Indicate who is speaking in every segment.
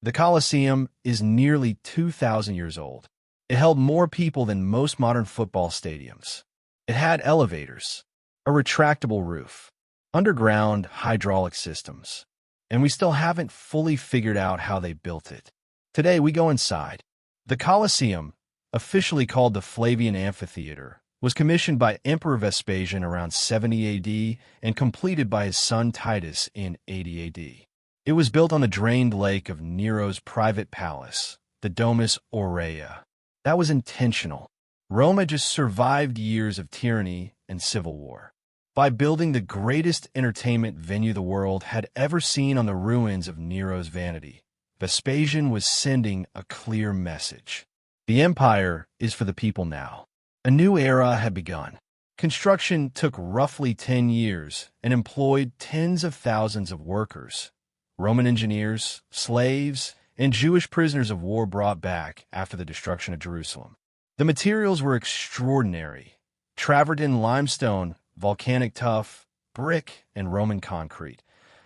Speaker 1: The Colosseum is nearly 2,000 years old. It held more people than most modern football stadiums. It had elevators, a retractable roof, underground hydraulic systems, and we still haven't fully figured out how they built it. Today we go inside. The Colosseum, officially called the Flavian Amphitheater, was commissioned by Emperor Vespasian around 70 AD and completed by his son Titus in 80 AD. It was built on the drained lake of Nero's private palace, the Domus Aurea. That was intentional. Rome had just survived years of tyranny and civil war. By building the greatest entertainment venue the world had ever seen on the ruins of Nero's vanity, Vespasian was sending a clear message. The empire is for the people now. A new era had begun. Construction took roughly 10 years and employed tens of thousands of workers. Roman engineers, slaves, and Jewish prisoners of war brought back after the destruction of Jerusalem. The materials were extraordinary. Travertine limestone, volcanic tuff, brick, and Roman concrete.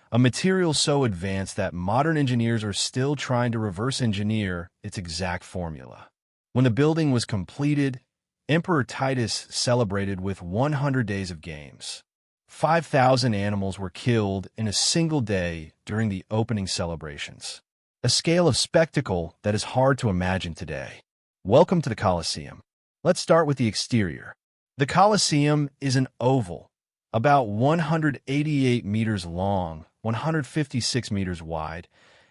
Speaker 1: A material so advanced that modern engineers are still trying to reverse engineer its exact formula. When the building was completed, Emperor Titus celebrated with 100 days of games. 5,000 animals were killed in a single day during the opening celebrations. A scale of spectacle that is hard to imagine today. Welcome to the Colosseum. Let's start with the exterior. The Colosseum is an oval, about 188 meters long, 156 meters wide,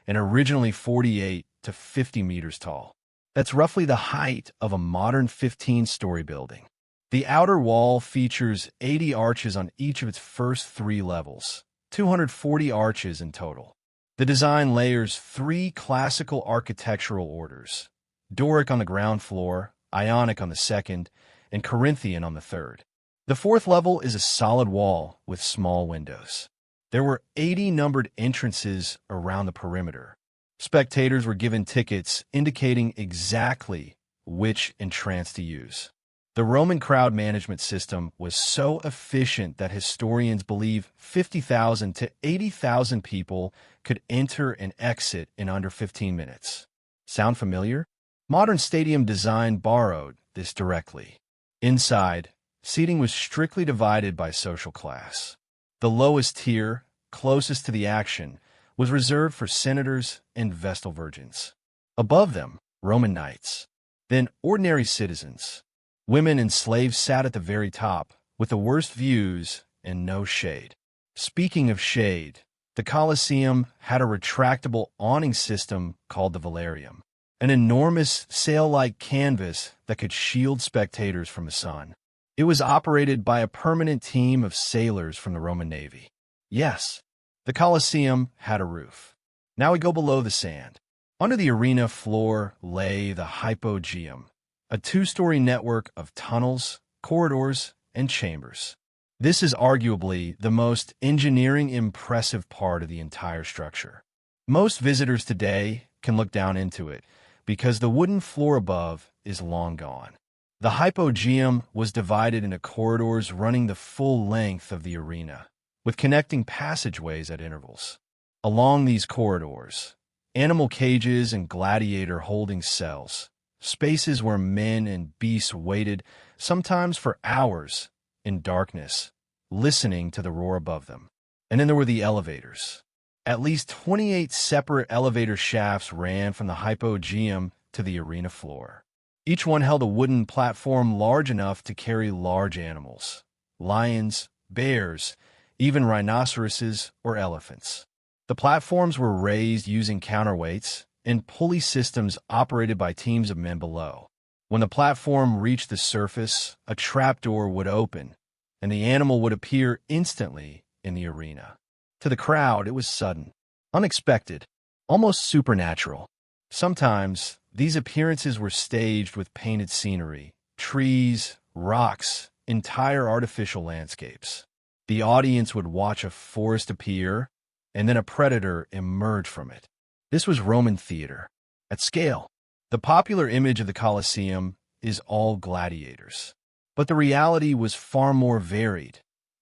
Speaker 1: and originally 48 to 50 meters tall. That's roughly the height of a modern 15-story building. The outer wall features 80 arches on each of its first 3 levels, 240 arches in total. The design layers 3 classical architectural orders: Doric on the ground floor, Ionic on the second, and Corinthian on the third. The 4th level is a solid wall with small windows. There were 80 numbered entrances around the perimeter. Spectators were given tickets indicating exactly which entrance to use. The Roman crowd management system was so efficient that historians believe 50,000 to 80,000 people could enter and exit in under 15 minutes. Sound familiar? Modern stadium design borrowed this directly. Inside, seating was strictly divided by social class. The lowest tier, closest to the action, was reserved for senators and Vestal virgins. Above them, Roman knights. Then ordinary citizens. Women and slaves sat at the very top, with the worst views and no shade. Speaking of shade, the Colosseum had a retractable awning system called the Velarium, an enormous sail-like canvas that could shield spectators from the sun. It was operated by a permanent team of sailors from the Roman Navy. Yes, the Colosseum had a roof. Now we go below the sand. Under the arena floor lay the Hypogeum, a 2-story network of tunnels, corridors, and chambers. This is arguably the most engineering impressive part of the entire structure. Most visitors today can look down into it because the wooden floor above is long gone. The Hypogeum was divided into corridors running the full length of the arena, with connecting passageways at intervals. Along these corridors, animal cages and gladiator holding cells, spaces where men and beasts waited, sometimes for hours, in darkness, listening to the roar above them. And then there were the elevators. At least 28 separate elevator shafts ran from the Hypogeum to the arena floor. Each one held a wooden platform large enough to carry large animals: lions, bears, even rhinoceroses or elephants. The platforms were raised using counterweights and pulley systems operated by teams of men below. When the platform reached the surface, a trapdoor would open, and the animal would appear instantly in the arena. To the crowd, it was sudden, unexpected, almost supernatural. Sometimes, these appearances were staged with painted scenery, trees, rocks, entire artificial landscapes. The audience would watch a forest appear, and then a predator emerge from it. This was Roman theater, at scale. The popular image of the Colosseum is all gladiators. But the reality was far more varied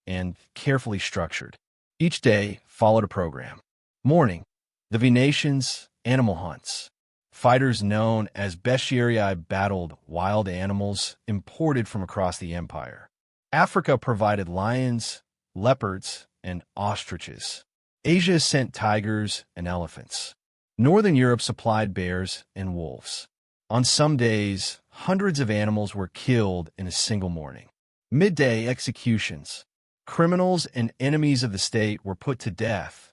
Speaker 1: and carefully structured. Each day followed a program. Morning, the Venetians, Animal hunts. Fighters known as bestiarii battled wild animals imported from across the empire. Africa provided lions, leopards, and ostriches. Asia sent tigers and elephants. Northern Europe supplied bears and wolves. On some days, hundreds of animals were killed in a single morning. Midday executions. Criminals and enemies of the state were put to death,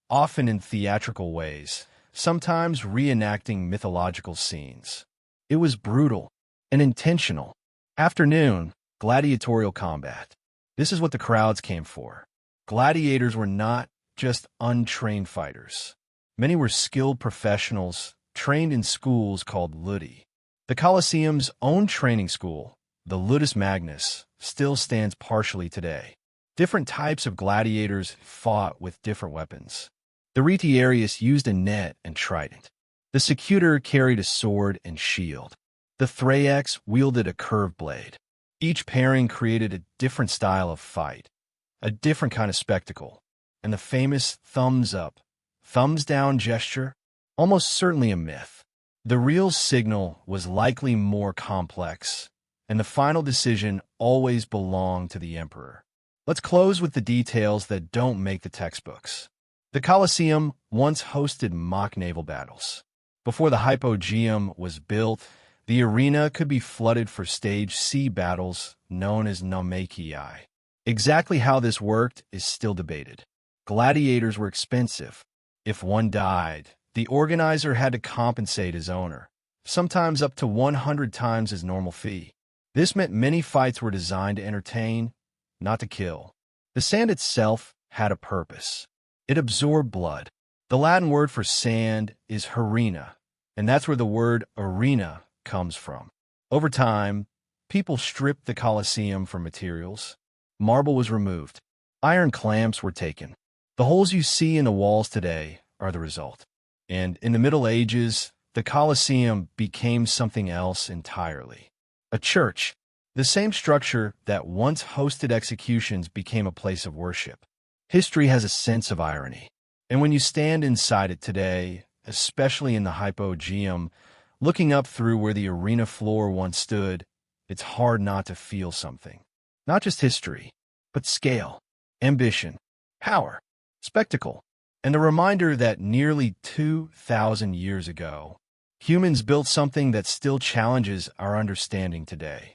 Speaker 1: often in theatrical ways, sometimes reenacting mythological scenes. It was brutal and intentional. Afternoon, gladiatorial combat. This is what the crowds came for. Gladiators were not just untrained fighters. Many were skilled professionals, trained in schools called ludi. The Colosseum's own training school, the Ludus Magnus, still stands partially today. Different types of gladiators fought with different weapons. The retiarius used a net and trident. The secutor carried a sword and shield. The thraex wielded a curved blade. Each pairing created a different style of fight, a different kind of spectacle, and the famous thumbs up, thumbs down gesture, almost certainly a myth. The real signal was likely more complex, and the final decision always belonged to the emperor. Let's close with the details that don't make the textbooks. The Colosseum once hosted mock naval battles. Before the Hypogeum was built, the arena could be flooded for stage sea battles known as naumachii. Exactly how this worked is still debated. Gladiators were expensive. If one died, the organizer had to compensate his owner, sometimes up to 100 times his normal fee. This meant many fights were designed to entertain, not to kill. The sand itself had a purpose. It absorbed blood. The Latin word for sand is harina, and that's where the word arena comes from. Over time, people stripped the Colosseum for materials. Marble was removed. Iron clamps were taken. The holes you see in the walls today are the result. And in the Middle Ages, the Colosseum became something else entirely. A church. The same structure that once hosted executions became a place of worship. History has a sense of irony. And when you stand inside it today, especially in the Hypogeum, looking up through where the arena floor once stood, it's hard not to feel something. Not just history, but scale, ambition, power, spectacle, and the reminder that nearly 2,000 years ago, humans built something that still challenges our understanding today.